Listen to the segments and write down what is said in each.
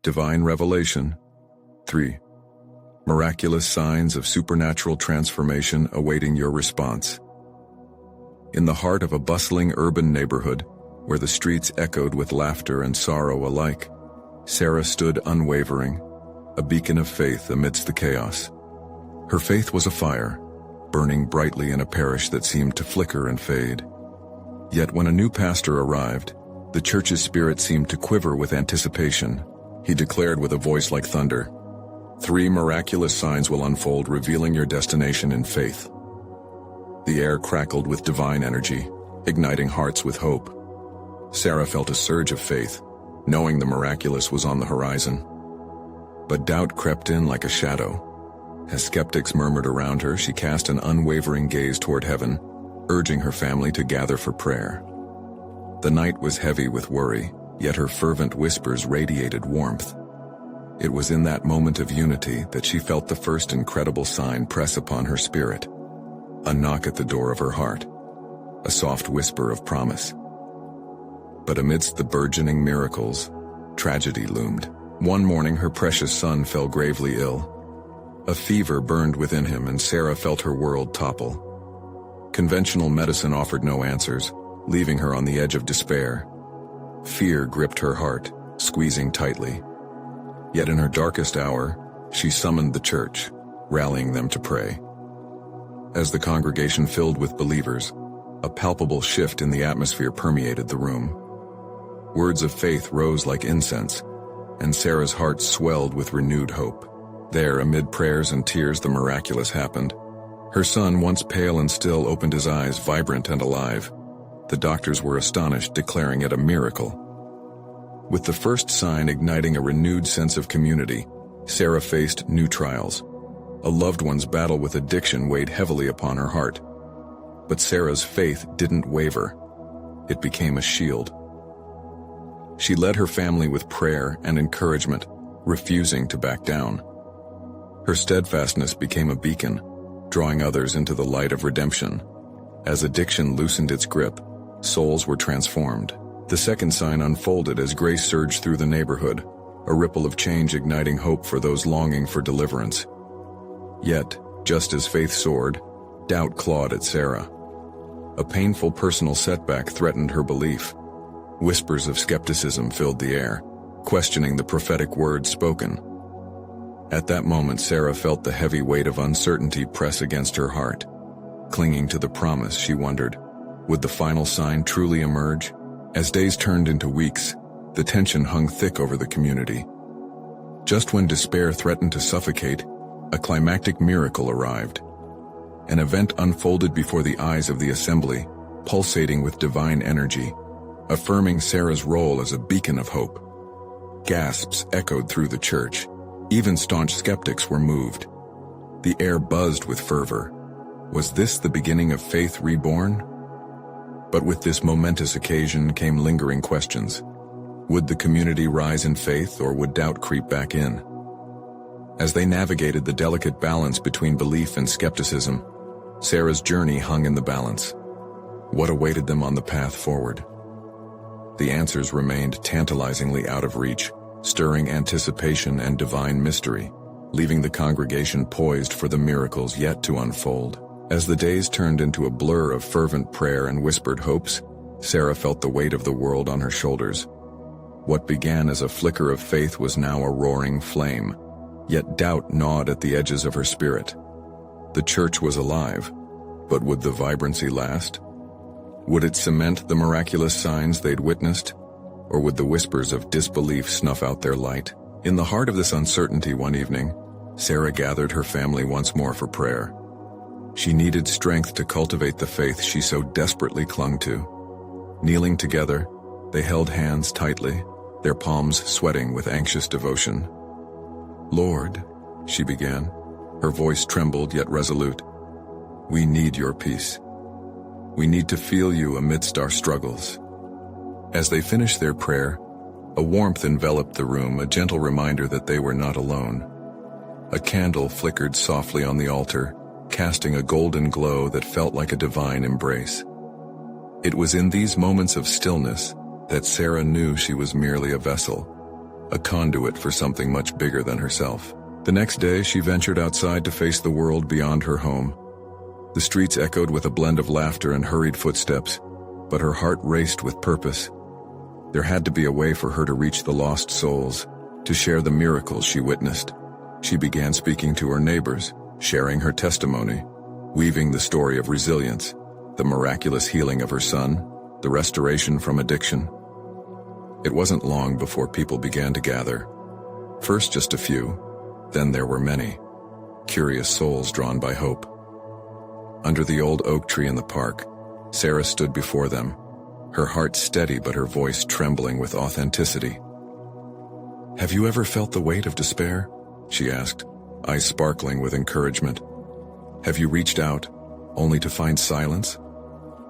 divine revelation. 3. Miraculous signs of supernatural transformation awaiting your response. In the heart of a bustling urban neighborhood, where the streets echoed with laughter and sorrow alike, Sarah stood unwavering, a beacon of faith amidst the chaos. Her faith was a fire, burning brightly in a parish that seemed to flicker and fade. Yet when a new pastor arrived, the church's spirit seemed to quiver with anticipation. He declared with a voice like thunder, 3 miraculous signs will unfold, revealing your destination in faith. The air crackled with divine energy, igniting hearts with hope. Sarah felt a surge of faith, knowing the miraculous was on the horizon. But doubt crept in like a shadow. As skeptics murmured around her, she cast an unwavering gaze toward heaven, urging her family to gather for prayer. The night was heavy with worry, yet her fervent whispers radiated warmth. It was in that moment of unity that she felt the first incredible sign press upon her spirit. A knock at the door of her heart, a soft whisper of promise. But amidst the burgeoning miracles, tragedy loomed. One morning her precious son fell gravely ill. A fever burned within him, and Sarah felt her world topple. Conventional medicine offered no answers, leaving her on the edge of despair. Fear gripped her heart, squeezing tightly. Yet in her darkest hour, she summoned the church, rallying them to pray. As the congregation filled with believers, a palpable shift in the atmosphere permeated the room. Words of faith rose like incense, and Sarah's heart swelled with renewed hope. There, amid prayers and tears, the miraculous happened. Her son, once pale and still, opened his eyes, vibrant and alive. The doctors were astonished, declaring it a miracle. With the first sign igniting a renewed sense of community, Sarah faced new trials. A loved one's battle with addiction weighed heavily upon her heart. But Sarah's faith didn't waver. It became a shield. She led her family with prayer and encouragement, refusing to back down. Her steadfastness became a beacon, drawing others into the light of redemption. As addiction loosened its grip, souls were transformed. The second sign unfolded as grace surged through the neighborhood, a ripple of change igniting hope for those longing for deliverance. Yet, just as faith soared, doubt clawed at Sarah. A painful personal setback threatened her belief. Whispers of skepticism filled the air, questioning the prophetic words spoken. At that moment, Sarah felt the heavy weight of uncertainty press against her heart. Clinging to the promise, she wondered, would the final sign truly emerge? As days turned into weeks, the tension hung thick over the community. Just when despair threatened to suffocate, a climactic miracle arrived. An event unfolded before the eyes of the assembly, pulsating with divine energy, affirming Sarah's role as a beacon of hope. Gasps echoed through the church. Even staunch skeptics were moved. The air buzzed with fervor. Was this the beginning of faith reborn? But with this momentous occasion came lingering questions. Would the community rise in faith, or would doubt creep back in? As they navigated the delicate balance between belief and skepticism, Sarah's journey hung in the balance. What awaited them on the path forward? The answers remained tantalizingly out of reach, stirring anticipation and divine mystery, leaving the congregation poised for the miracles yet to unfold. As the days turned into a blur of fervent prayer and whispered hopes, Sarah felt the weight of the world on her shoulders. What began as a flicker of faith was now a roaring flame, yet doubt gnawed at the edges of her spirit. The church was alive, but would the vibrancy last? Would it cement the miraculous signs they'd witnessed, or would the whispers of disbelief snuff out their light? In the heart of this uncertainty one evening, Sarah gathered her family once more for prayer. She needed strength to cultivate the faith she so desperately clung to. Kneeling together, they held hands tightly, their palms sweating with anxious devotion. "Lord," she began, her voice trembled yet resolute, "we need your peace. We need to feel you amidst our struggles." As they finished their prayer, a warmth enveloped the room, a gentle reminder that they were not alone. A candle flickered softly on the altar, casting a golden glow that felt like a divine embrace. It was in these moments of stillness that Sarah knew she was merely a vessel, a conduit for something much bigger than herself. The next day, she ventured outside to face the world beyond her home. The streets echoed with a blend of laughter and hurried footsteps, but her heart raced with purpose. There had to be a way for her to reach the lost souls, to share the miracles she witnessed. She began speaking to her neighbors, sharing her testimony, weaving the story of resilience, the miraculous healing of her son, the restoration from addiction. It wasn't long before people began to gather. First just a few, then there were many, curious souls drawn by hope. Under the old oak tree in the park, Sarah stood before them, her heart steady but her voice trembling with authenticity. "Have you ever felt the weight of despair?" she asked, eyes sparkling with encouragement. "Have you reached out, only to find silence?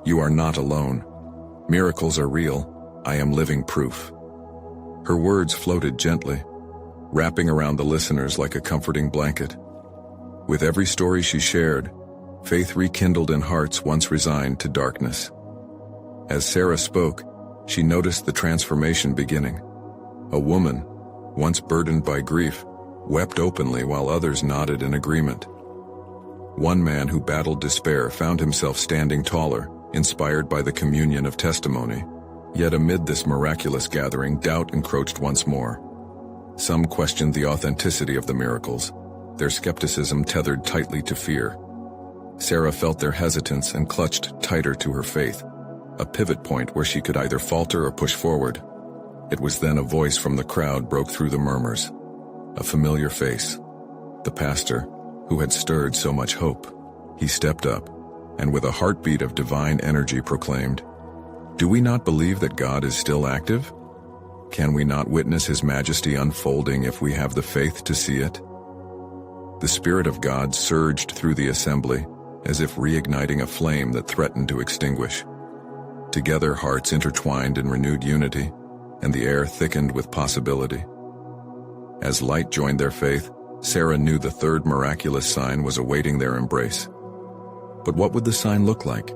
You are not alone. Miracles are real. I am living proof." Her words floated gently, wrapping around the listeners like a comforting blanket. With every story she shared, faith rekindled in hearts once resigned to darkness. As Sarah spoke, she noticed the transformation beginning. A woman, once burdened by grief, wept openly while others nodded in agreement. One man who battled despair found himself standing taller, inspired by the communion of testimony. Yet amid this miraculous gathering, doubt encroached once more. Some questioned the authenticity of the miracles, their skepticism tethered tightly to fear. Sarah felt their hesitance and clutched tighter to her faith, a pivot point where she could either falter or push forward. It was then a voice from the crowd broke through the murmurs. A familiar face. The pastor, who had stirred so much hope. He stepped up, and with a heartbeat of divine energy proclaimed, "Do we not believe that God is still active? Can we not witness His majesty unfolding if we have the faith to see it?" The Spirit of God surged through the assembly, as if reigniting a flame that threatened to extinguish. Together, hearts intertwined in renewed unity, and the air thickened with possibility. As light joined their faith, Sarah knew the third miraculous sign was awaiting their embrace. But what would the sign look like?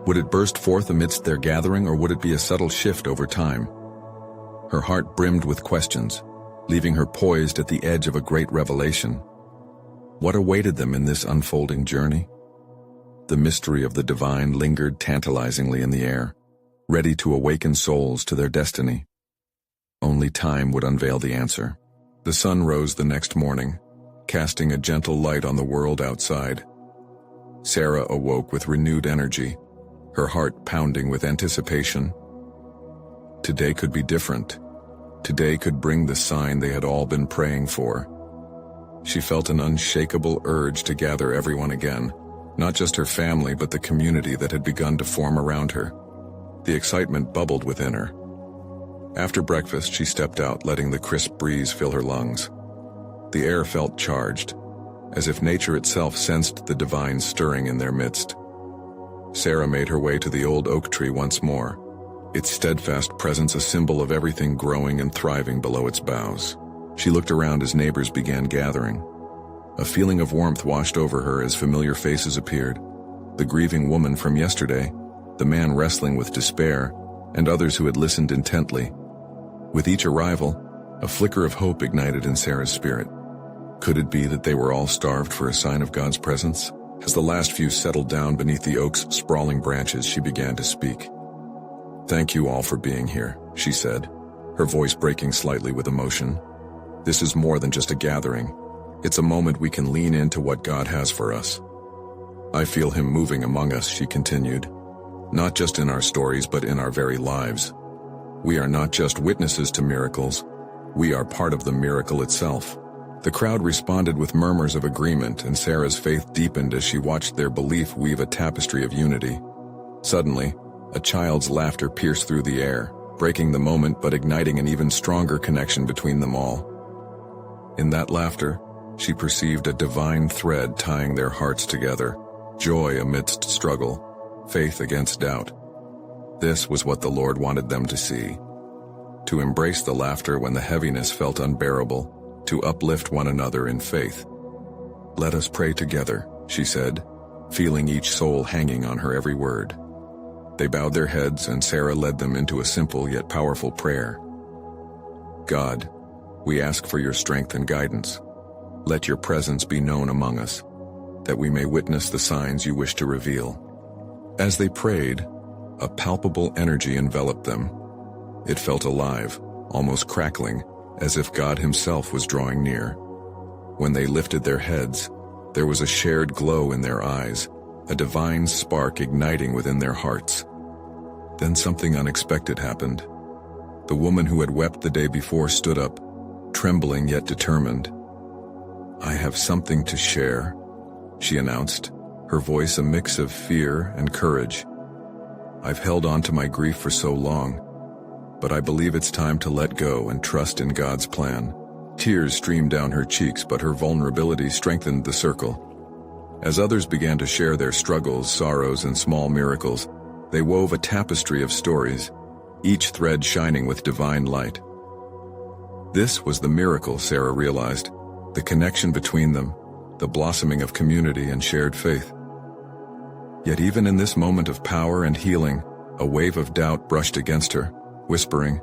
Would it burst forth amidst their gathering, or would it be a subtle shift over time? Her heart brimmed with questions, leaving her poised at the edge of a great revelation. What awaited them in this unfolding journey? The mystery of the divine lingered tantalizingly in the air, ready to awaken souls to their destiny. Only time would unveil the answer. The sun rose the next morning, casting a gentle light on the world outside. Sarah awoke with renewed energy, her heart pounding with anticipation. Today could be different. Today could bring the sign they had all been praying for. She felt an unshakable urge to gather everyone again, not just her family but the community that had begun to form around her. The excitement bubbled within her. After breakfast, she stepped out, letting the crisp breeze fill her lungs. The air felt charged, as if nature itself sensed the divine stirring in their midst. Sarah made her way to the old oak tree once more, its steadfast presence a symbol of everything growing and thriving below its boughs. She looked around as neighbors began gathering. A feeling of warmth washed over her as familiar faces appeared. The grieving woman from yesterday, the man wrestling with despair, and others who had listened intently. With each arrival, a flicker of hope ignited in Sarah's spirit. Could it be that they were all starved for a sign of God's presence? As the last few settled down beneath the oak's sprawling branches, she began to speak. "Thank you all for being here," she said, her voice breaking slightly with emotion. "This is more than just a gathering. It's a moment we can lean into what God has for us. I feel Him moving among us," she continued, "not just in our stories but in our very lives. We are not just witnesses to miracles, we are part of the miracle itself." The crowd responded with murmurs of agreement, and Sarah's faith deepened as she watched their belief weave a tapestry of unity. Suddenly, a child's laughter pierced through the air, breaking the moment but igniting an even stronger connection between them all. In that laughter, she perceived a divine thread tying their hearts together, joy amidst struggle, faith against doubt. This was what the Lord wanted them to see. To embrace the laughter when the heaviness felt unbearable, to uplift one another in faith. "Let us pray together," she said, feeling each soul hanging on her every word. They bowed their heads, and Sarah led them into a simple yet powerful prayer. "God, We ask for your strength and guidance. Let your presence be known among us, that we may witness the signs you wish to reveal." As they prayed, a palpable energy enveloped them. It felt alive, almost crackling, as if God himself was drawing near. When they lifted their heads, there was a shared glow in their eyes, a divine spark igniting within their hearts. Then something unexpected happened. The woman who had wept the day before stood up, trembling yet determined. "I have something to share," she announced, her voice a mix of fear and courage. "I've held on to my grief for so long, but I believe it's time to let go and trust in God's plan." Tears streamed down her cheeks, but her vulnerability strengthened the circle. As others began to share their struggles, sorrows, and small miracles, they wove a tapestry of stories, each thread shining with divine light. This was the miracle, Sarah realized, the connection between them, the blossoming of community and shared faith. Yet even in this moment of power and healing, a wave of doubt brushed against her, whispering,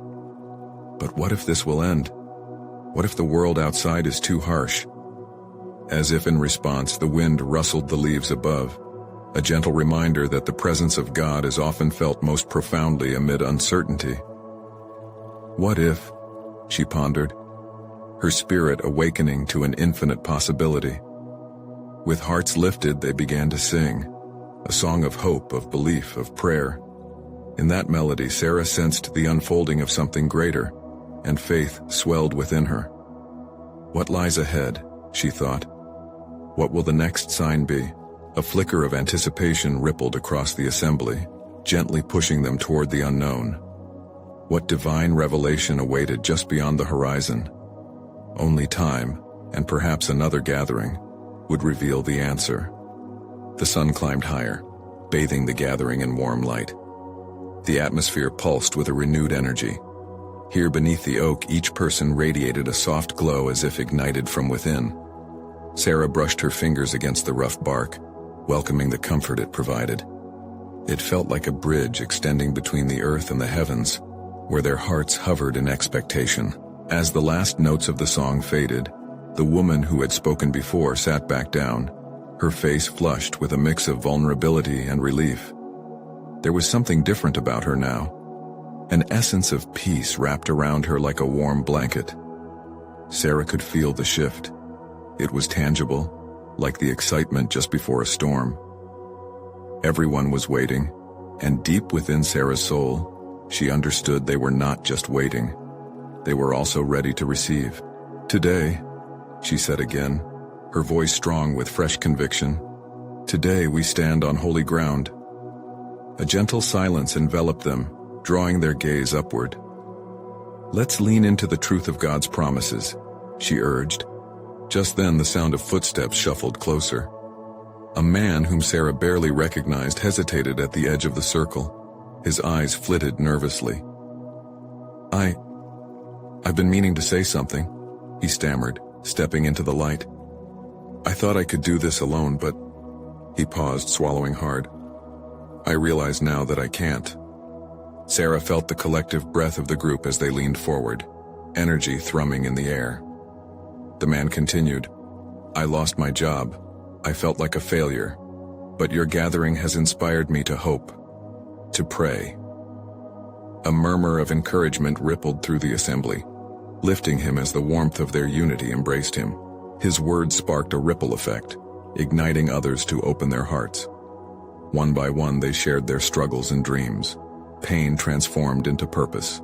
"But what if this will end? What if the world outside is too harsh?" As if in response, the wind rustled the leaves above, a gentle reminder that the presence of God is often felt most profoundly amid uncertainty. What if, she pondered, her spirit awakening to an infinite possibility. With hearts lifted, they began to sing, a song of hope, of belief, of prayer. In that melody, Sarah sensed the unfolding of something greater, and faith swelled within her. What lies ahead, she thought. What will the next sign be? A flicker of anticipation rippled across the assembly, gently pushing them toward the unknown. What divine revelation awaited just beyond the horizon? Only time, and perhaps another gathering, would reveal the answer. The sun climbed higher, bathing the gathering in warm light. The atmosphere pulsed with a renewed energy. Here beneath the oak, each person radiated a soft glow as if ignited from within. Sarah brushed her fingers against the rough bark, welcoming the comfort it provided. It felt like a bridge extending between the earth and the heavens, where their hearts hovered in expectation. As the last notes of the song faded, the woman who had spoken before sat back down, her face flushed with a mix of vulnerability and relief. There was something different about her now. An essence of peace wrapped around her like a warm blanket. Sarah could feel the shift. It was tangible, like the excitement just before a storm. Everyone was waiting, and deep within Sarah's soul, she understood they were not just waiting. They were also ready to receive. "Today," she said again, her voice strong with fresh conviction, "today we stand on holy ground." A gentle silence enveloped them, drawing their gaze upward. "Let's lean into the truth of God's promises," she urged. Just then the sound of footsteps shuffled closer. A man whom Sarah barely recognized hesitated at the edge of the circle. His eyes flitted nervously. I've been meaning to say something," he stammered, stepping into the light. "I thought I could do this alone, but..." He paused, swallowing hard. "I realize now that I can't." Sarah felt the collective breath of the group as they leaned forward, energy thrumming in the air. The man continued, "I lost my job. I felt like a failure. But your gathering has inspired me to hope, to pray." A murmur of encouragement rippled through the assembly, lifting him as the warmth of their unity embraced him. His words sparked a ripple effect, igniting others to open their hearts. One by one they shared their struggles and dreams, pain transformed into purpose.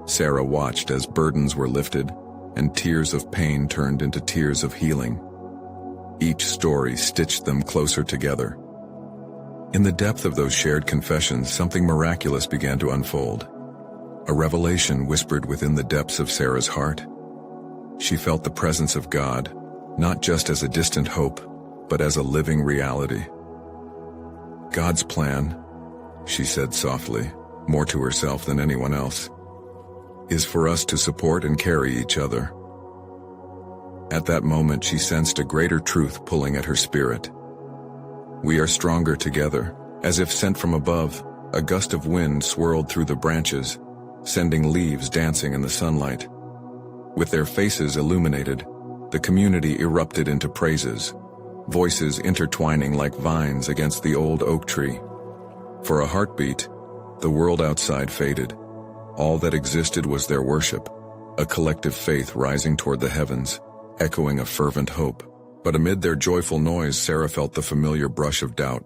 Sarah watched as burdens were lifted, and tears of pain turned into tears of healing. Each story stitched them closer together. In the depth of those shared confessions, something miraculous began to unfold. A revelation whispered within the depths of Sarah's heart. She felt the presence of God, not just as a distant hope, but as a living reality. "God's plan," she said softly, more to herself than anyone else, "is for us to support and carry each other." At that moment she sensed a greater truth pulling at her spirit. We are stronger together. As if sent from above, a gust of wind swirled through the branches, sending leaves dancing in the sunlight. With their faces illuminated, the community erupted into praises, voices intertwining like vines against the old oak tree. For a heartbeat, the world outside faded. All that existed was their worship, a collective faith rising toward the heavens, echoing a fervent hope. But amid their joyful noise, Sarah felt the familiar brush of doubt.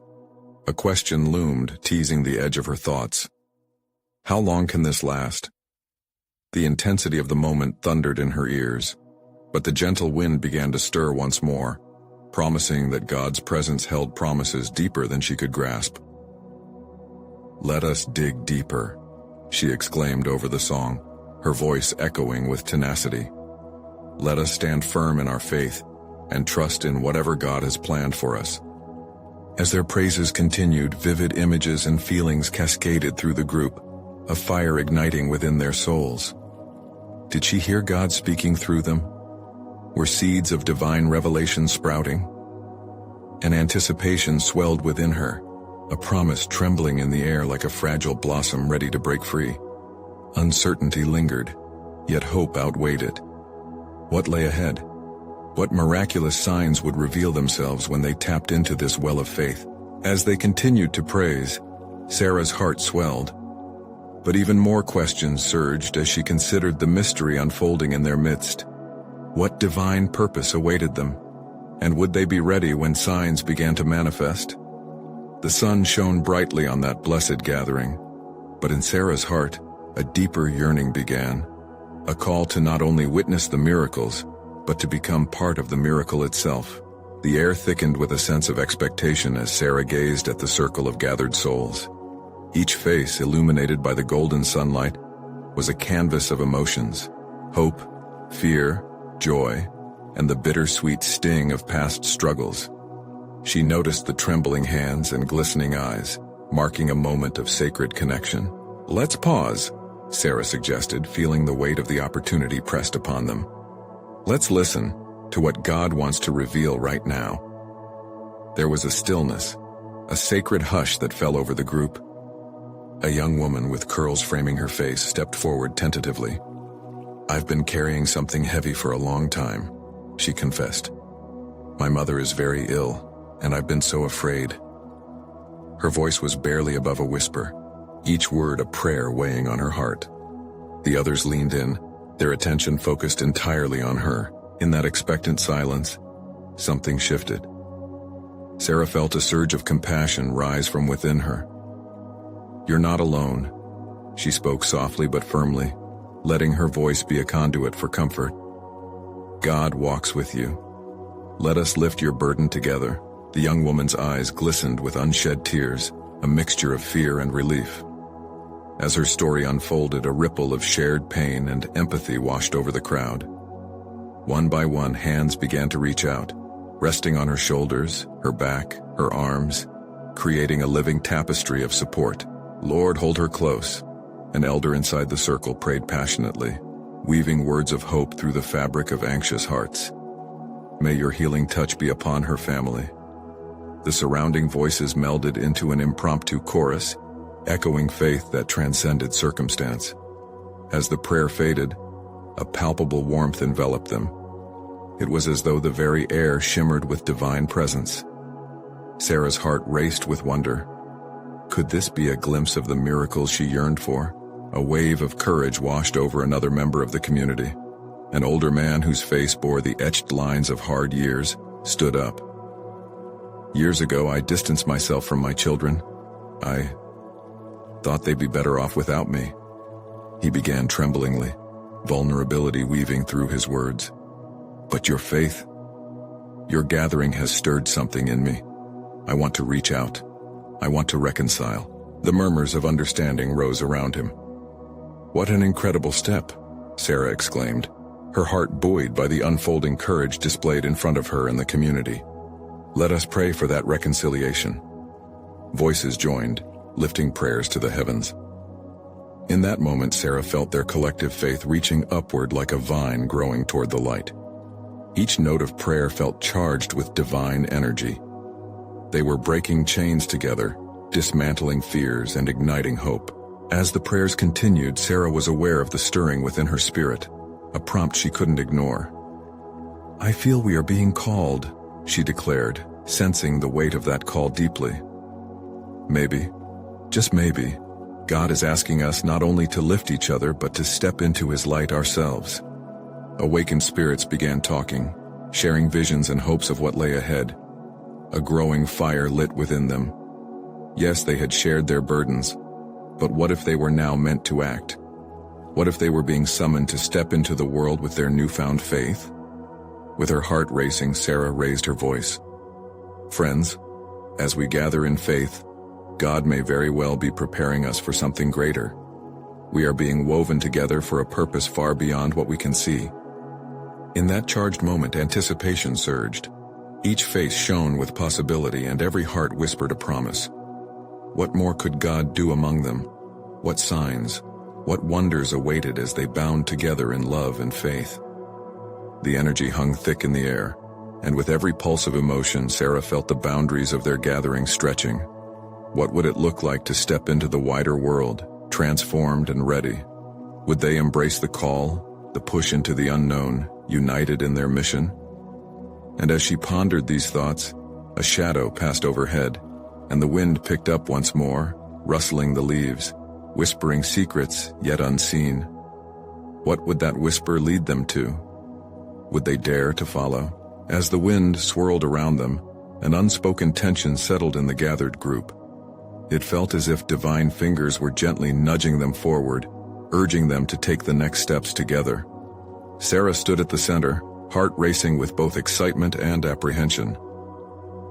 A question loomed, teasing the edge of her thoughts. How long can this last? The intensity of the moment thundered in her ears, but the gentle wind began to stir once more, promising that God's presence held promises deeper than she could grasp. "Let us dig deeper," she exclaimed over the song, her voice echoing with tenacity. "Let us stand firm in our faith and trust in whatever God has planned for us." As their praises continued, vivid images and feelings cascaded through the group, a fire igniting within their souls. Did she hear God speaking through them? Were seeds of divine revelation sprouting? An anticipation swelled within her, a promise trembling in the air like a fragile blossom ready to break free. Uncertainty lingered, yet hope outweighed it. What lay ahead? What miraculous signs would reveal themselves when they tapped into this well of faith? As they continued to praise, Sarah's heart swelled. But even more questions surged as she considered the mystery unfolding in their midst. What divine purpose awaited them? And would they be ready when signs began to manifest? The sun shone brightly on that blessed gathering, but in Sarah's heart, a deeper yearning began, a call to not only witness the miracles, but to become part of the miracle itself. The air thickened with a sense of expectation as Sarah gazed at the circle of gathered souls. Each face, illuminated by the golden sunlight, was a canvas of emotions: hope, fear, joy, and the bittersweet sting of past struggles. She noticed the trembling hands and glistening eyes, marking a moment of sacred connection. "Let's pause," Sarah suggested, feeling the weight of the opportunity pressed upon them. "Let's listen to what God wants to reveal right now." There was a stillness, a sacred hush that fell over the group. A young woman with curls framing her face stepped forward tentatively. "I've been carrying something heavy for a long time," she confessed. "My mother is very ill, and I've been so afraid." Her voice was barely above a whisper, each word a prayer weighing on her heart. The others leaned in, their attention focused entirely on her. In that expectant silence, something shifted. Sarah felt a surge of compassion rise from within her. "You're not alone," she spoke softly but firmly, letting her voice be a conduit for comfort. "God walks with you. Let us lift your burden together." The young woman's eyes glistened with unshed tears, a mixture of fear and relief. As her story unfolded, a ripple of shared pain and empathy washed over the crowd. One by one, hands began to reach out, resting on her shoulders, her back, her arms, creating a living tapestry of support. "Lord, hold her close," an elder inside the circle prayed passionately, weaving words of hope through the fabric of anxious hearts. "May your healing touch be upon her family." The surrounding voices melded into an impromptu chorus, echoing faith that transcended circumstance. As the prayer faded, a palpable warmth enveloped them. It was as though the very air shimmered with divine presence. Sarah's heart raced with wonder. Could this be a glimpse of the miracles she yearned for? A wave of courage washed over another member of the community. An older man whose face bore the etched lines of hard years stood up. "Years ago, I distanced myself from my children. I thought they'd be better off without me," he began tremblingly, vulnerability weaving through his words. "But your faith, your gathering has stirred something in me. I want to reach out. I want to reconcile." The murmurs of understanding rose around him. "What an incredible step," Sarah exclaimed, her heart buoyed by the unfolding courage displayed in front of her and the community. "Let us pray for that reconciliation." Voices joined, lifting prayers to the heavens. In that moment, Sarah felt their collective faith reaching upward like a vine growing toward the light. Each note of prayer felt charged with divine energy. They were breaking chains together, dismantling fears and igniting hope. As the prayers continued, Sarah was aware of the stirring within her spirit. a prompt she couldn't ignore. "I feel we are being called," she declared, sensing the weight of that call deeply. Maybe, just maybe, God is asking us not only to lift each other but to step into His light ourselves. Awakened spirits began talking, sharing visions and hopes of what lay ahead. A growing fire lit within them. Yes, they had shared their burdens, but what if they were now meant to act? What if they were being summoned to step into the world with their newfound faith? With her heart racing, Sarah raised her voice. "Friends, as we gather in faith, God may very well be preparing us for something greater. We are being woven together for a purpose far beyond what we can see." In that charged moment, anticipation surged. Each face shone with possibility and every heart whispered a promise. What more could God do among them? What signs, what wonders awaited as they bound together in love and faith? The energy hung thick in the air, and with every pulse of emotion, Sarah felt the boundaries of their gathering stretching. What would it look like to step into the wider world, transformed and ready? Would they embrace the call, the push into the unknown, united in their mission? And as she pondered these thoughts, a shadow passed overhead, and the wind picked up once more, rustling the leaves, whispering secrets yet unseen. What would that whisper lead them to? Would they dare to follow? As the wind swirled around them, an unspoken tension settled in the gathered group. It felt as if divine fingers were gently nudging them forward, urging them to take the next steps together. Sarah stood at the center, heart racing with both excitement and apprehension.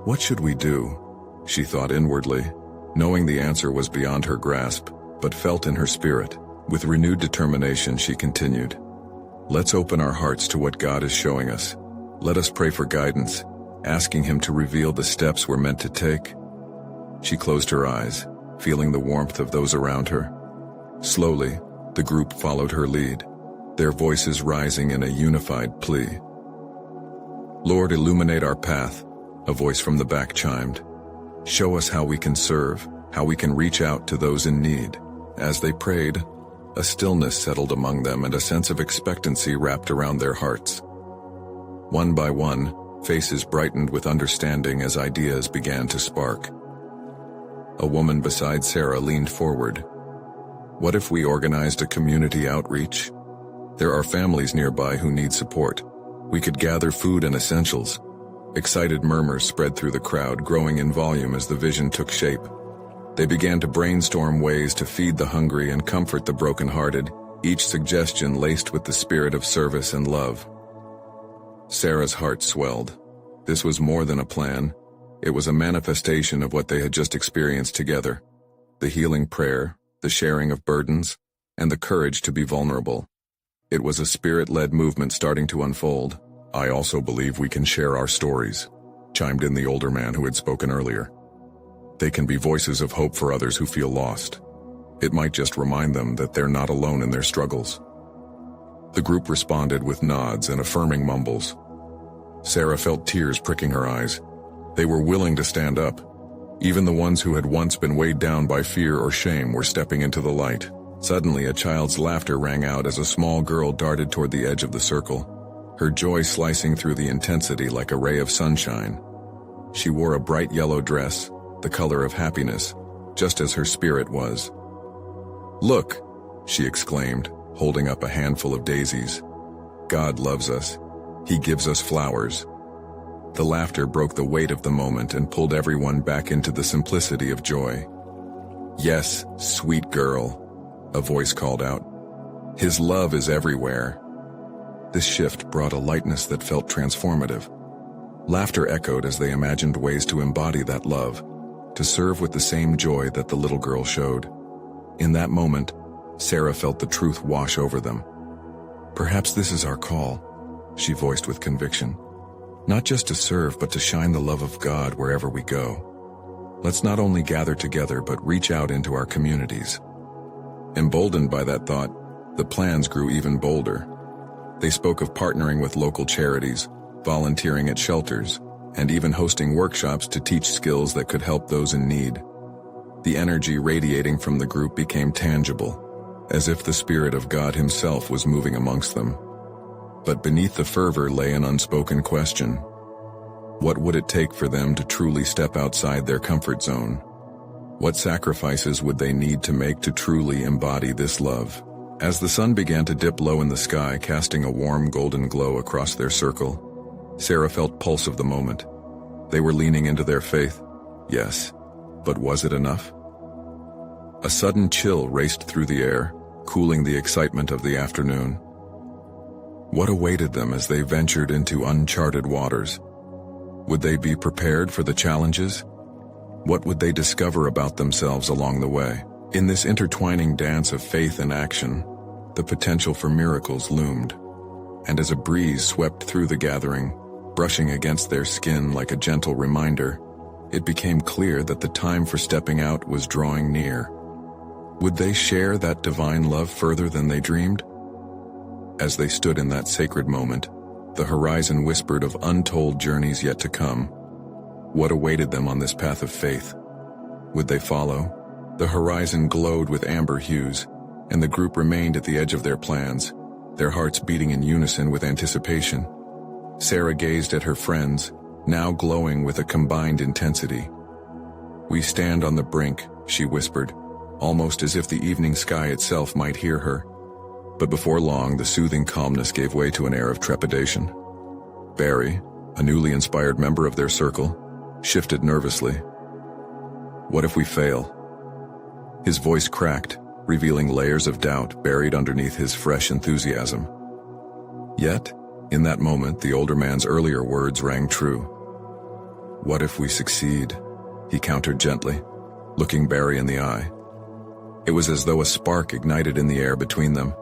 What should we do? She thought inwardly, knowing the answer was beyond her grasp, but felt in her spirit. With renewed determination, she continued, "Let's open our hearts to what God is showing us. Let us pray for guidance, asking Him to reveal the steps we're meant to take." She closed her eyes, feeling the warmth of those around her. Slowly, the group followed her lead, their voices rising in a unified plea. "Lord, illuminate our path," a voice from the back chimed. "Show us how we can serve, how we can reach out to those in need." As they prayed, a stillness settled among them and a sense of expectancy wrapped around their hearts. One by one, faces brightened with understanding as ideas began to spark. A woman beside Sarah leaned forward. "What if we organized a community outreach? There are families nearby who need support. We could gather food and essentials." Excited murmurs spread through the crowd, growing in volume as the vision took shape. They began to brainstorm ways to feed the hungry and comfort the brokenhearted, each suggestion laced with the spirit of service and love. Sarah's heart swelled. This was more than a plan. It was a manifestation of what they had just experienced together. The healing prayer, the sharing of burdens, and the courage to be vulnerable. It was a spirit-led movement starting to unfold. "I also believe we can share our stories," chimed in the older man who had spoken earlier. "They can be voices of hope for others who feel lost. It might just remind them that they're not alone in their struggles." The group responded with nods and affirming mumbles. Sarah felt tears pricking her eyes. They were willing to stand up. Even the ones who had once been weighed down by fear or shame were stepping into the light. Suddenly, a child's laughter rang out as a small girl darted toward the edge of the circle, her joy slicing through the intensity like a ray of sunshine. She wore a bright yellow dress, the color of happiness, just as her spirit was. "Look," she exclaimed, holding up a handful of daisies. "God loves us. He gives us flowers." The laughter broke the weight of the moment and pulled everyone back into the simplicity of joy. "Yes, sweet girl," a voice called out. "His love is everywhere." This shift brought a lightness that felt transformative. Laughter echoed as they imagined ways to embody that love, to serve with the same joy that the little girl showed. In that moment, Sarah felt the truth wash over them. "Perhaps this is our call," she voiced with conviction. "Not just to serve, but to shine the love of God wherever we go. Let's not only gather together, but reach out into our communities." Emboldened by that thought, the plans grew even bolder. They spoke of partnering with local charities, volunteering at shelters, and even hosting workshops to teach skills that could help those in need. The energy radiating from the group became tangible, as if the Spirit of God Himself was moving amongst them. But beneath the fervor lay an unspoken question. What would it take for them to truly step outside their comfort zone? What sacrifices would they need to make to truly embody this love? As the sun began to dip low in the sky, casting a warm golden glow across their circle, Sarah felt pulse of the moment. They were leaning into their faith, yes, but was it enough? A sudden chill raced through the air, cooling the excitement of the afternoon. What awaited them as they ventured into uncharted waters? Would they be prepared for the challenges? What would they discover about themselves along the way? In this intertwining dance of faith and action, the potential for miracles loomed. And as a breeze swept through the gathering, brushing against their skin like a gentle reminder, it became clear that the time for stepping out was drawing near. Would they share that divine love further than they dreamed? As they stood in that sacred moment, the horizon whispered of untold journeys yet to come. What awaited them on this path of faith? Would they follow? The horizon glowed with amber hues, and the group remained at the edge of their plans, their hearts beating in unison with anticipation. Sarah gazed at her friends, now glowing with a combined intensity. "We stand on the brink," she whispered, almost as if the evening sky itself might hear her. But before long, the soothing calmness gave way to an air of trepidation. Barry, a newly inspired member of their circle, shifted nervously. "What if we fail?" His voice cracked, revealing layers of doubt buried underneath his fresh enthusiasm. Yet, in that moment, the older man's earlier words rang true. "What if we succeed?" he countered gently, looking Barry in the eye. It was as though a spark ignited in the air between them,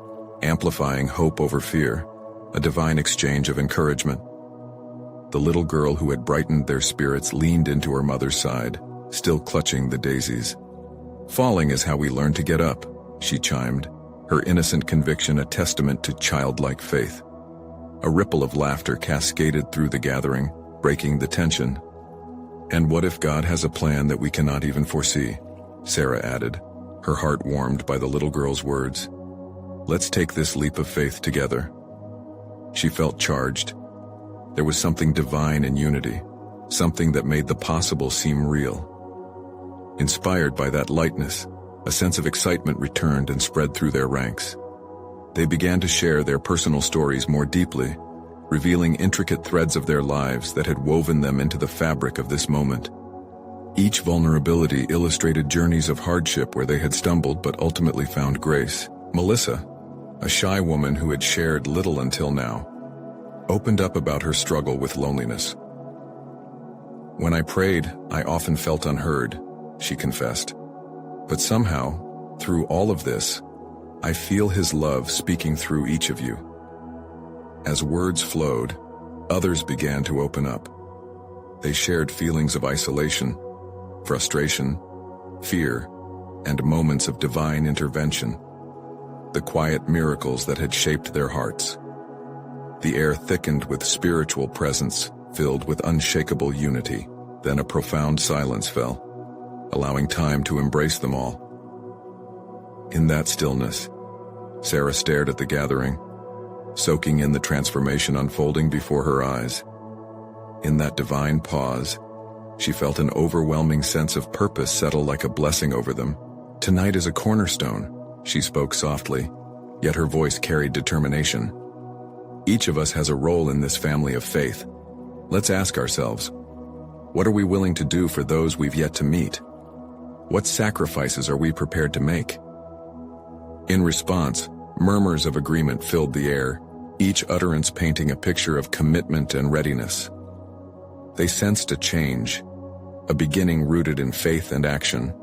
amplifying hope over fear, a divine exchange of encouragement. The little girl who had brightened their spirits leaned into her mother's side, still clutching the daisies. "Falling is how we learn to get up," she chimed, her innocent conviction a testament to childlike faith. A ripple of laughter cascaded through the gathering, breaking the tension. "And what if God has a plan that we cannot even foresee?" Sarah added, her heart warmed by the little girl's words. "Let's take this leap of faith together." She felt charged. There was something divine in unity, something that made the possible seem real. Inspired by that lightness, a sense of excitement returned and spread through their ranks. They began to share their personal stories more deeply, revealing intricate threads of their lives that had woven them into the fabric of this moment. Each vulnerability illustrated journeys of hardship where they had stumbled but ultimately found grace. Melissa, a shy woman who had shared little until now, opened up about her struggle with loneliness. "When I prayed, I often felt unheard," she confessed. "But somehow, through all of this, I feel His love speaking through each of you." As words flowed, others began to open up. They shared feelings of isolation, frustration, fear, and moments of divine intervention. The quiet miracles that had shaped their hearts. The air thickened with spiritual presence, filled with unshakable unity. Then a profound silence fell, allowing time to embrace them all. In that stillness, Sarah stared at the gathering, soaking in the transformation unfolding before her eyes. In that divine pause, she felt an overwhelming sense of purpose settle like a blessing over them. "Tonight is a cornerstone," she spoke softly, yet her voice carried determination. "Each of us has a role in this family of faith. Let's ask ourselves, what are we willing to do for those we've yet to meet? What sacrifices are we prepared to make?" In response, murmurs of agreement filled the air, each utterance painting a picture of commitment and readiness. They sensed a change, a beginning rooted in faith and action,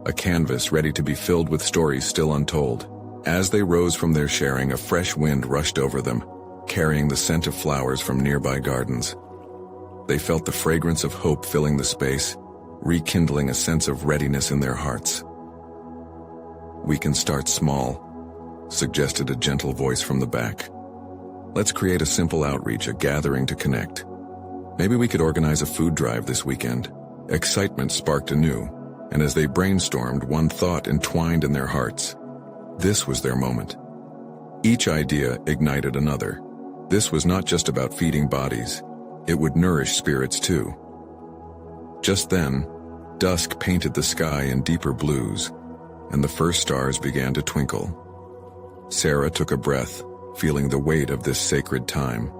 a canvas ready to be filled with stories still untold. As they rose from their sharing, a fresh wind rushed over them, carrying the scent of flowers from nearby gardens. They felt the fragrance of hope filling the space, rekindling a sense of readiness in their hearts. "We can start small," suggested a gentle voice from the back. "Let's create a simple outreach, a gathering to connect. Maybe we could organize a food drive this weekend." Excitement sparked anew, and as they brainstormed, one thought entwined in their hearts. This was their moment. Each idea ignited another, This was not just about feeding bodies, it would nourish spirits too. Just then, dusk painted the sky in deeper blues, and the first stars began to twinkle. Sarah took a breath, feeling the weight of this sacred time.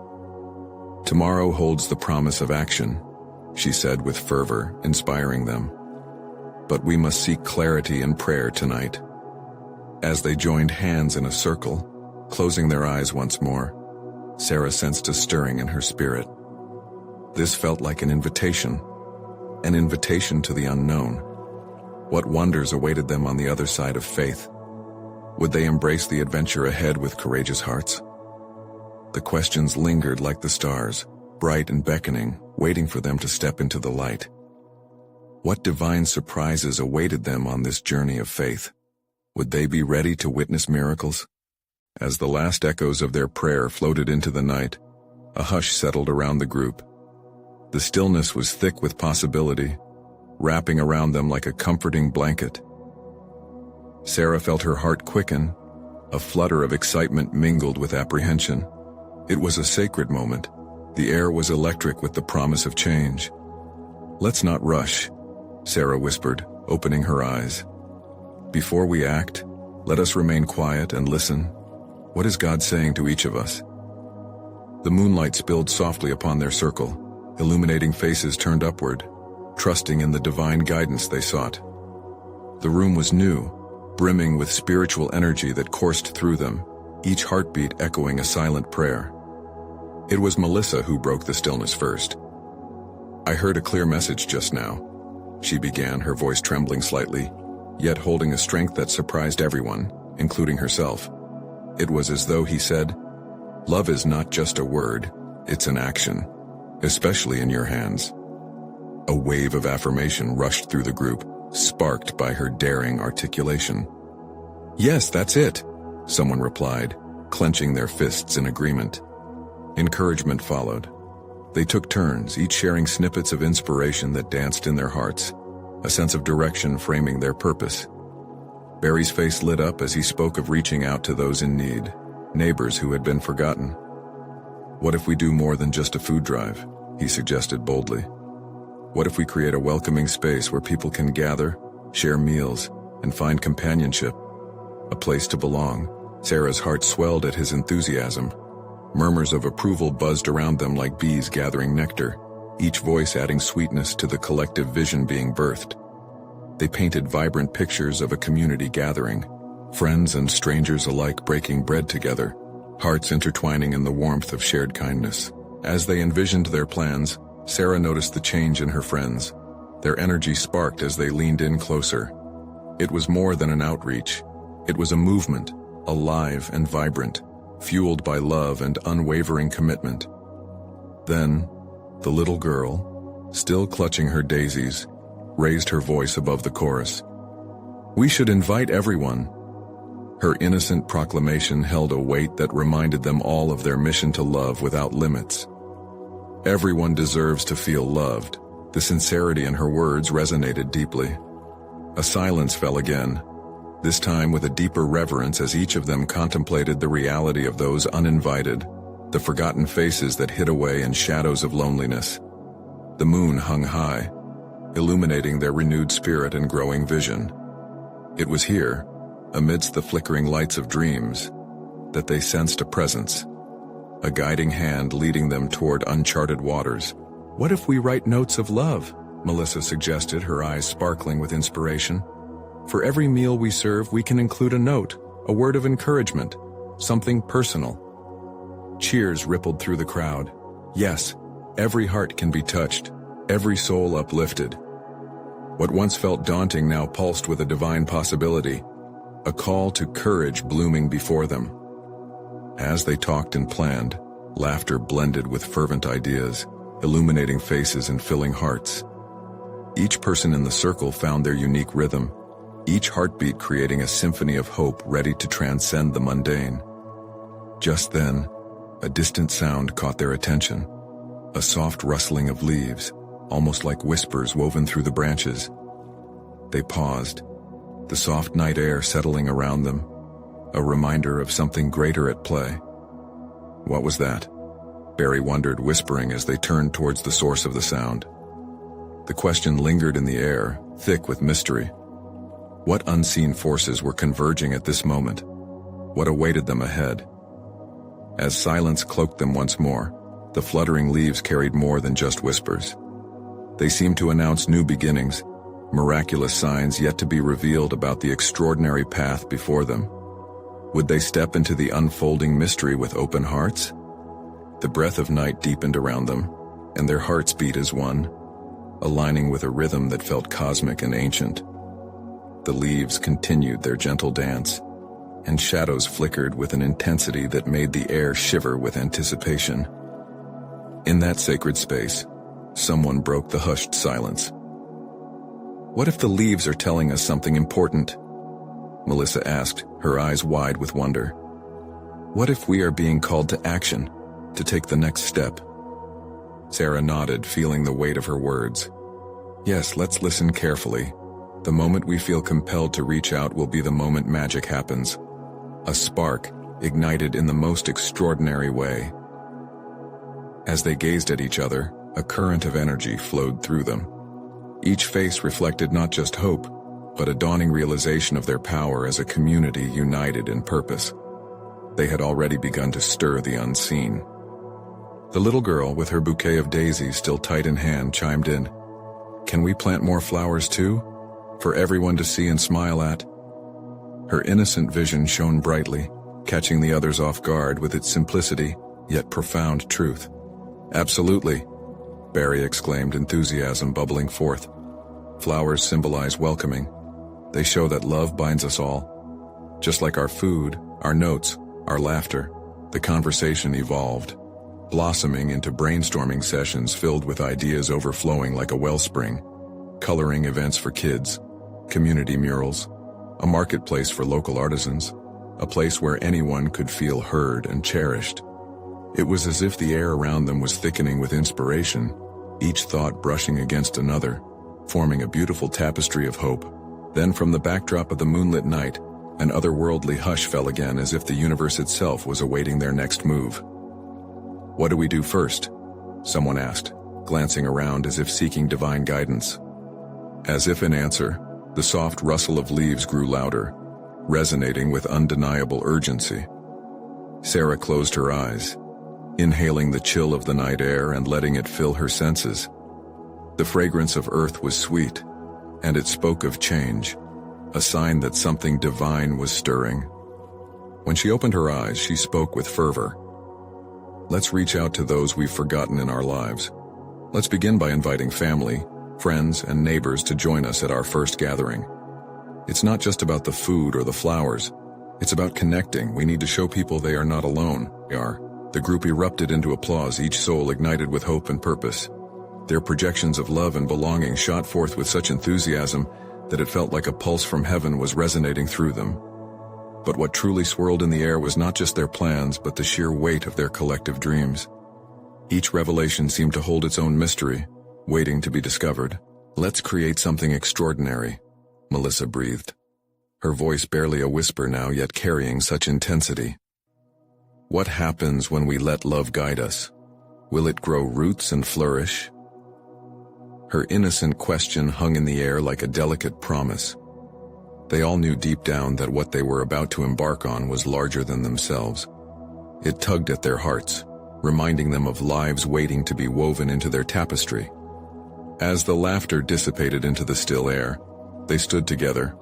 "Tomorrow holds the promise of action," she said with fervor, inspiring them. "But we must seek clarity in prayer tonight." As they joined hands in a circle, closing their eyes once more, Sarah sensed a stirring in her spirit. This felt like an invitation to the unknown. What wonders awaited them on the other side of faith? Would they embrace the adventure ahead with courageous hearts? The questions lingered like the stars, bright and beckoning, waiting for them to step into the light. What divine surprises awaited them on this journey of faith? Would they be ready to witness miracles? As the last echoes of their prayer floated into the night, a hush settled around the group. The stillness was thick with possibility, wrapping around them like a comforting blanket. Sarah felt her heart quicken, a flutter of excitement mingled with apprehension. It was a sacred moment. The air was electric with the promise of change. "Let's not rush," Sarah whispered, opening her eyes. "Before we act, let us remain quiet and listen. What is God saying to each of us?" The moonlight spilled softly upon their circle, illuminating faces turned upward, trusting in the divine guidance they sought. The room was new, brimming with spiritual energy that coursed through them, each heartbeat echoing a silent prayer. It was Melissa who broke the stillness first. "I heard a clear message just now," she began, her voice trembling slightly, yet holding a strength that surprised everyone, including herself. It was as though he said, "Love is not just a word, it's an action, especially in your hands." A wave of affirmation rushed through the group, sparked by her daring articulation. "Yes, that's it," someone replied, clenching their fists in agreement. Encouragement followed. They took turns, each sharing snippets of inspiration that danced in their hearts, a sense of direction framing their purpose. Barry's face lit up as he spoke of reaching out to those in need, neighbors who had been forgotten. "What if we do more than just a food drive?" he suggested boldly. "What if we create a welcoming space where people can gather, share meals, and find companionship? A place to belong." Sarah's heart swelled at his enthusiasm. Murmurs of approval buzzed around them like bees gathering nectar, each voice adding sweetness to the collective vision being birthed. They painted vibrant pictures of a community gathering, friends and strangers alike breaking bread together, hearts intertwining in the warmth of shared kindness. As they envisioned their plans, Sarah noticed the change in her friends. Their energy sparked as they leaned in closer. It was more than an outreach. It was a movement, alive and vibrant, fueled by love and unwavering commitment. Then, the little girl, still clutching her daisies, raised her voice above the chorus. "We should invite everyone." Her innocent proclamation held a weight that reminded them all of their mission to love without limits. Everyone deserves to feel loved. The sincerity in her words resonated deeply. A silence fell again, this time with a deeper reverence as each of them contemplated the reality of those uninvited, the forgotten faces that hid away in shadows of loneliness. The moon hung high, illuminating their renewed spirit and growing vision. It was here, amidst the flickering lights of dreams, that they sensed a presence, a guiding hand leading them toward uncharted waters. "What if we write notes of love?" Melissa suggested, her eyes sparkling with inspiration. "For every meal we serve, we can include a note, a word of encouragement, something personal." Cheers rippled through the crowd. Yes, every heart can be touched, every soul uplifted. What once felt daunting now pulsed with a divine possibility, a call to courage blooming before them. As they talked and planned, laughter blended with fervent ideas, illuminating faces and filling hearts. Each person in the circle found their unique rhythm, each heartbeat creating a symphony of hope ready to transcend the mundane. Just then, a distant sound caught their attention, a soft rustling of leaves, almost like whispers woven through the branches. They paused, the soft night air settling around them, a reminder of something greater at play. "What was that?" Barry wondered, whispering as they turned towards the source of the sound. The question lingered in the air, thick with mystery. What unseen forces were converging at this moment? What awaited them ahead? As silence cloaked them once more, the fluttering leaves carried more than just whispers. They seemed to announce new beginnings, miraculous signs yet to be revealed about the extraordinary path before them. Would they step into the unfolding mystery with open hearts? The breath of night deepened around them, and their hearts beat as one, aligning with a rhythm that felt cosmic and ancient. The leaves continued their gentle dance, and shadows flickered with an intensity that made the air shiver with anticipation. In that sacred space, someone broke the hushed silence. "What if the leaves are telling us something important?" Melissa asked, her eyes wide with wonder. "What if we are being called to action, to take the next step?" Sarah nodded, feeling the weight of her words. "Yes, let's listen carefully. The moment we feel compelled to reach out will be the moment magic happens. A spark, ignited in the most extraordinary way." As they gazed at each other, a current of energy flowed through them. Each face reflected not just hope, but a dawning realization of their power as a community united in purpose. They had already begun to stir the unseen. The little girl, with her bouquet of daisies still tight in hand, chimed in. "Can we plant more flowers too? For everyone to see and smile at?" Her innocent vision shone brightly, catching the others off guard with its simplicity, yet profound truth. "Absolutely," Barry exclaimed, enthusiasm bubbling forth. "Flowers symbolize welcoming. They show that love binds us all. Just like our food, our notes, our laughter, the conversation evolved, blossoming into brainstorming sessions filled with ideas overflowing like a wellspring, coloring events for kids, community murals, a marketplace for local artisans, a place where anyone could feel heard and cherished. It was as if the air around them was thickening with inspiration, each thought brushing against another, forming a beautiful tapestry of hope. Then from the backdrop of the moonlit night, an otherworldly hush fell again, as if the universe itself was awaiting their next move. "What do we do first?" someone asked, glancing around as if seeking divine guidance. As if in answer, the soft rustle of leaves grew louder, resonating with undeniable urgency. Sarah closed her eyes, inhaling the chill of the night air and letting it fill her senses. The fragrance of earth was sweet, and it spoke of change, a sign that something divine was stirring. When she opened her eyes, she spoke with fervor. "Let's reach out to those we've forgotten in our lives. Let's begin by inviting family, friends, and neighbors to join us at our first gathering. It's not just about the food or the flowers. It's about connecting. We need to show people they are not alone. They are." The group erupted into applause, each soul ignited with hope and purpose. Their projections of love and belonging shot forth with such enthusiasm that it felt like a pulse from heaven was resonating through them. But what truly swirled in the air was not just their plans, but the sheer weight of their collective dreams. Each revelation seemed to hold its own mystery, waiting to be discovered. "Let's create something extraordinary," Melissa breathed, her voice barely a whisper now, yet carrying such intensity. "What happens when we let love guide us? Will it grow roots and flourish?" Her innocent question hung in the air like a delicate promise. They all knew deep down that what they were about to embark on was larger than themselves. It tugged at their hearts, reminding them of lives waiting to be woven into their tapestry. As the laughter dissipated into the still air, they stood together,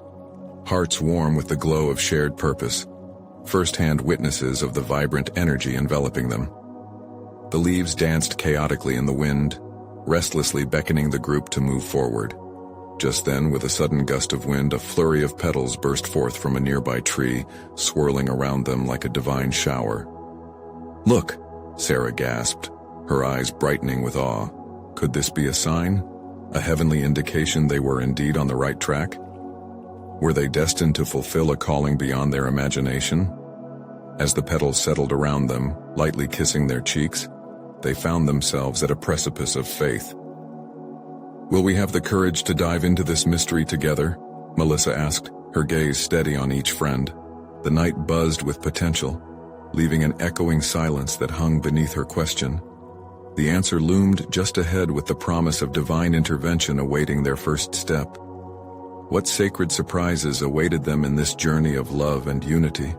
hearts warm with the glow of shared purpose, first-hand witnesses of the vibrant energy enveloping them. The leaves danced chaotically in the wind, restlessly beckoning the group to move forward. Just then, with a sudden gust of wind, a flurry of petals burst forth from a nearby tree, swirling around them like a divine shower. "Look!" Sarah gasped, her eyes brightening with awe. Could this be a sign? A heavenly indication they were indeed on the right track? Were they destined to fulfill a calling beyond their imagination? As the petals settled around them, lightly kissing their cheeks, they found themselves at a precipice of faith. "Will we have the courage to dive into this mystery together?" Melissa asked, her gaze steady on each friend. The night buzzed with potential, leaving an echoing silence that hung beneath her question. The answer loomed just ahead with the promise of divine intervention awaiting their first step. What sacred surprises awaited them in this journey of love and unity?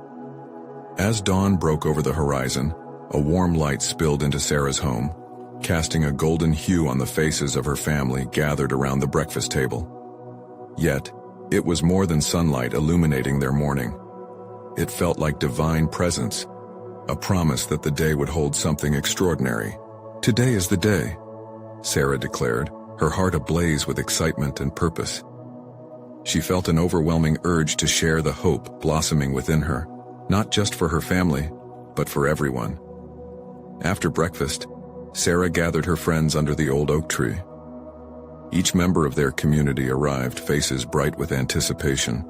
As dawn broke over the horizon, a warm light spilled into Sarah's home, casting a golden hue on the faces of her family gathered around the breakfast table. Yet, it was more than sunlight illuminating their morning. It felt like divine presence, a promise that the day would hold something extraordinary. "Today is the day," Sarah declared, her heart ablaze with excitement and purpose. She felt an overwhelming urge to share the hope blossoming within her, not just for her family, but for everyone. After breakfast, Sarah gathered her friends under the old oak tree. Each member of their community arrived, faces bright with anticipation.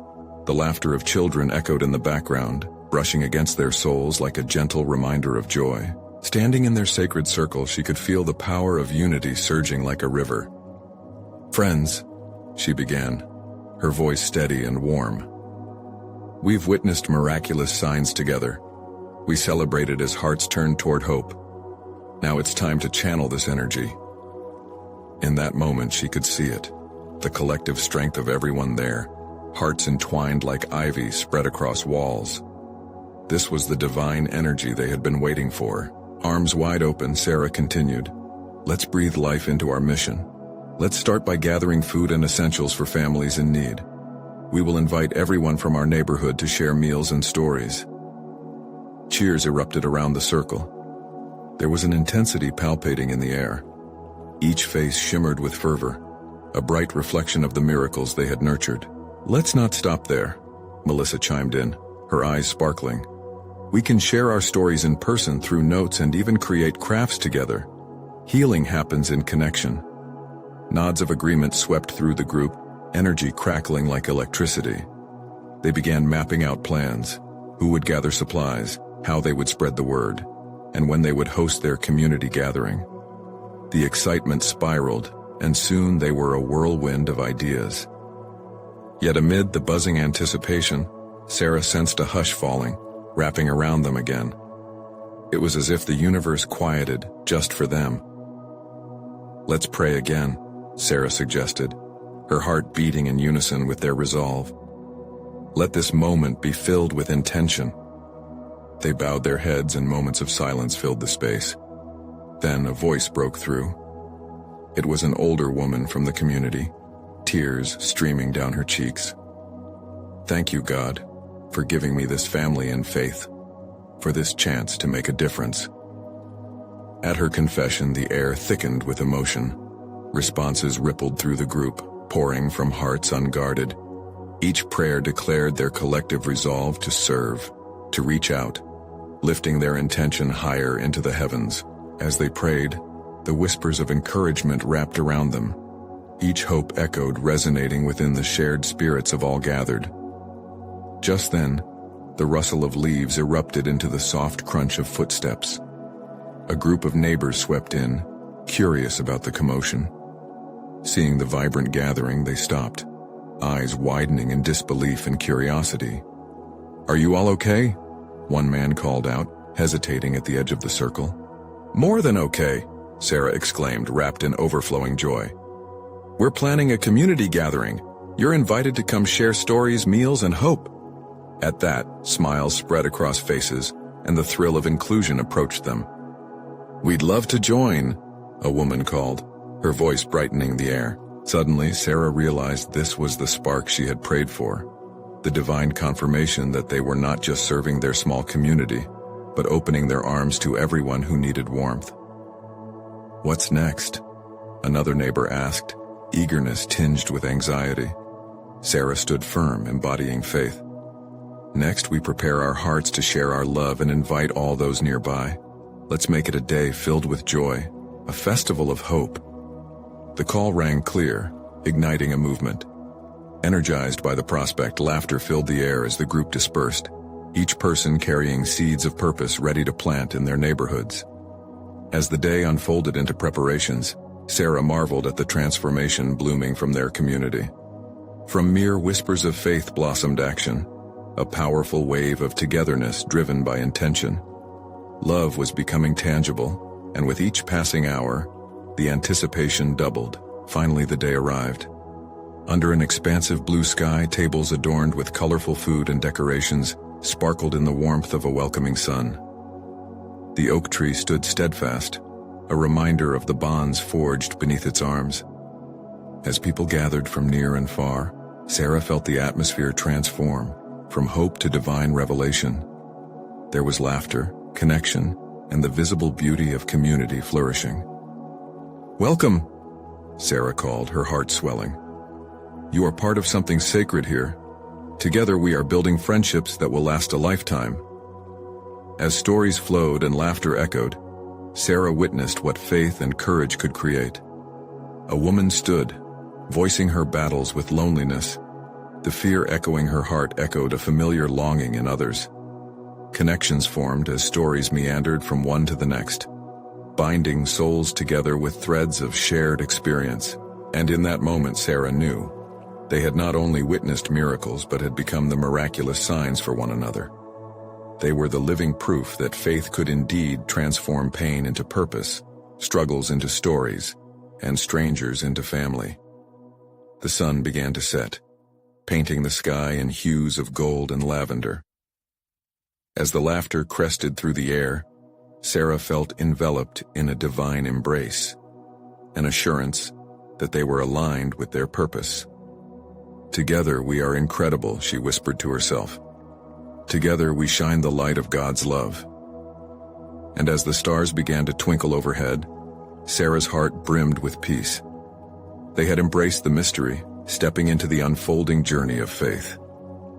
The laughter of children echoed in the background, brushing against their souls like a gentle reminder of joy. Standing in their sacred circle, she could feel the power of unity surging like a river. "Friends," she began, her voice steady and warm. "We've witnessed miraculous signs together. We celebrated as hearts turned toward hope. Now it's time to channel this energy." In that moment she could see it, the collective strength of everyone there, hearts entwined like ivy spread across walls. This was the divine energy they had been waiting for. Arms wide open, Sarah continued, "Let's breathe life into our mission. Let's start by gathering food and essentials for families in need. We will invite everyone from our neighborhood to share meals and stories." Cheers erupted around the circle. There was an intensity palpating in the air. Each face shimmered with fervor, a bright reflection of the miracles they had nurtured. "Let's not stop there," Melissa chimed in, her eyes sparkling. "We can share our stories in person through notes and even create crafts together. Healing happens in connection." Nods of agreement swept through the group, energy crackling like electricity. They began mapping out plans: who would gather supplies, how they would spread the word, and when they would host their community gathering. The excitement spiraled, and soon they were a whirlwind of ideas. Yet amid the buzzing anticipation, Sarah sensed a hush falling, wrapping around them again. It was as if the universe quieted just for them. "Let's pray again," Sarah suggested, her heart beating in unison with their resolve. "Let this moment be filled with intention." They bowed their heads and moments of silence filled the space. Then a voice broke through. It was an older woman from the community, tears streaming down her cheeks. "Thank you, God, for giving me this family and faith, for this chance to make a difference." At her confession, the air thickened with emotion. Responses rippled through the group, pouring from hearts unguarded. Each prayer declared their collective resolve to serve, to reach out, lifting their intention higher into the heavens. As they prayed, the whispers of encouragement wrapped around them. Each hope echoed, resonating within the shared spirits of all gathered. Just then, the rustle of leaves erupted into the soft crunch of footsteps. A group of neighbors swept in, curious about the commotion. Seeing the vibrant gathering, they stopped, eyes widening in disbelief and curiosity. "Are you all okay?" one man called out, hesitating at the edge of the circle. "More than okay," Sarah exclaimed, wrapped in overflowing joy. "We're planning a community gathering. You're invited to come share stories, meals, and hope." At that, smiles spread across faces, and the thrill of inclusion approached them. "We'd love to join," a woman called, her voice brightening the air. Suddenly, Sarah realized this was the spark she had prayed for, the divine confirmation that they were not just serving their small community, but opening their arms to everyone who needed warmth. "What's next?" another neighbor asked, eagerness tinged with anxiety. Sarah stood firm, embodying faith. "Next, we prepare our hearts to share our love and invite all those nearby. Let's make it a day filled with joy, a festival of hope." The call rang clear, igniting a movement. Energized by the prospect, laughter filled the air as the group dispersed, each person carrying seeds of purpose ready to plant in their neighborhoods. As the day unfolded into preparations, Sarah marveled at the transformation blooming from their community. From mere whispers of faith blossomed action, a powerful wave of togetherness driven by intention. Love was becoming tangible, and with each passing hour, the anticipation doubled. Finally, the day arrived. Under an expansive blue sky, tables adorned with colorful food and decorations sparkled in the warmth of a welcoming sun. The oak tree stood steadfast, a reminder of the bonds forged beneath its arms. As people gathered from near and far, Sarah felt the atmosphere transform, from hope to divine revelation. There was laughter, connection, and the visible beauty of community flourishing. "Welcome," Sarah called, her heart swelling. "You are part of something sacred here. Together we are building friendships that will last a lifetime." As stories flowed and laughter echoed, Sarah witnessed what faith and courage could create. A woman stood, voicing her battles with loneliness. The fear echoing her heart echoed a familiar longing in others. Connections formed as stories meandered from one to the next, binding souls together with threads of shared experience. And in that moment, Sarah knew they had not only witnessed miracles but had become the miraculous signs for one another. They were the living proof that faith could indeed transform pain into purpose, struggles into stories, and strangers into family. The sun began to set, painting the sky in hues of gold and lavender. As the laughter crested through the air, Sarah felt enveloped in a divine embrace, an assurance that they were aligned with their purpose. "Together we are incredible," she whispered to herself. "Together we shine the light of God's love." And as the stars began to twinkle overhead, Sarah's heart brimmed with peace. They had embraced the mystery, stepping into the unfolding journey of faith.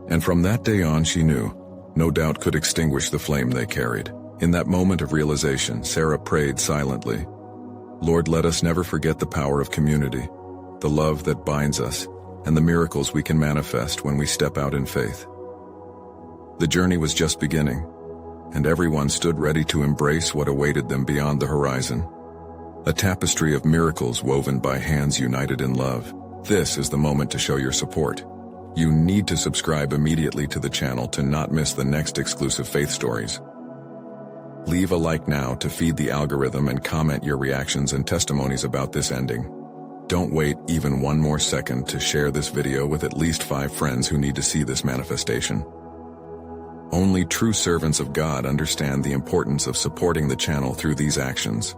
And from that day on, she knew, no doubt could extinguish the flame they carried. In that moment of realization, Sarah prayed silently, "Lord, let us never forget the power of community, the love that binds us, and the miracles we can manifest when we step out in faith." The journey was just beginning, and everyone stood ready to embrace what awaited them beyond the horizon. A tapestry of miracles woven by hands united in love. This is the moment to show your support. You need to subscribe immediately to the channel to not miss the next exclusive faith stories. Leave a like now to feed the algorithm and comment your reactions and testimonies about this ending. Don't wait even one more second to share this video with at least 5 friends who need to see this manifestation. Only true servants of God understand the importance of supporting the channel through these actions.